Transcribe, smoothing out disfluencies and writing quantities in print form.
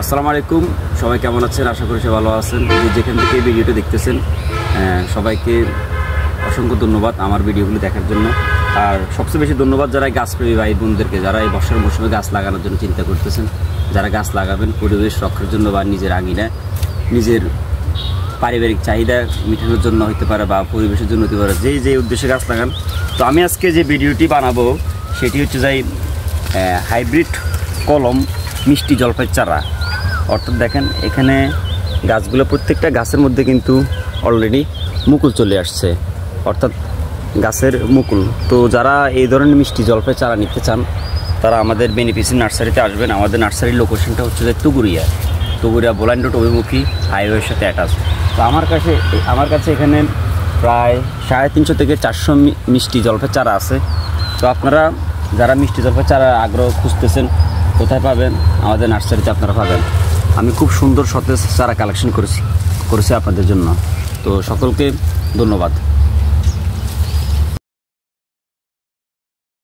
আসসালামু আলাইকুম, সবাই কেমন আছেন? আশা করি সবাই ভালো আছেন। যেখান থেকে এই ভিডিওটা দেখতেছেন সবাইকে অসংখ্য ধন্যবাদ আমার ভিডিওগুলো দেখার জন্য। আর সবচেয়ে বেশি ধন্যবাদ যারা গাছপ্রেমী ভাই বোনদেরকে, যারা এই বর্ষার মৌসুমে গাছ লাগানোর জন্য চিন্তা করতেছেন, যারা গাছ লাগাবেন পরিবেশ রক্ষার জন্য বা নিজের আঙিনায় নিজের পারিবারিক চাহিদা মেটানোর জন্য হতে পারে বা পরিবেশের জন্য হতে পারে, যে উদ্দেশ্যে গাছ লাগান। তো আমি আজকে যে ভিডিওটি বানাবো সেটি হচ্ছে যাই হাইব্রিড কলম মিষ্টি জলপাই চারা। অর্থাৎ দেখেন এখানে গাছগুলো, প্রত্যেকটা গাছের মধ্যে কিন্তু অলরেডি মুকুল চলে আসছে, অর্থাৎ গাছের মুকুল। তো যারা এই ধরনের মিষ্টি জলপাই চারা নিতে চান তারা আমাদের বেনিফিসি নার্সারিতে আসবেন। আমাদের নার্সারির লোকেশনটা হচ্ছে যে তুগুরিয়া বোলাইন রোড অভিমুখী হাইওয়ের সাথে অ্যাটাচ। তো আমার কাছে এখানে প্রায় 350 থেকে 400 মিষ্টি জলপাই চারা আছে। তো আপনারা যারা মিষ্টি জলপাই চারা আগ্রহ খুঁজতেছেন কোথায় পাবেন? আমাদের নার্সারিতে আপনারা পাবেন। আমি খুব সুন্দর সতেজ চারা কালেকশন করেছি আপনাদের জন্য। তো সকলকে ধন্যবাদ।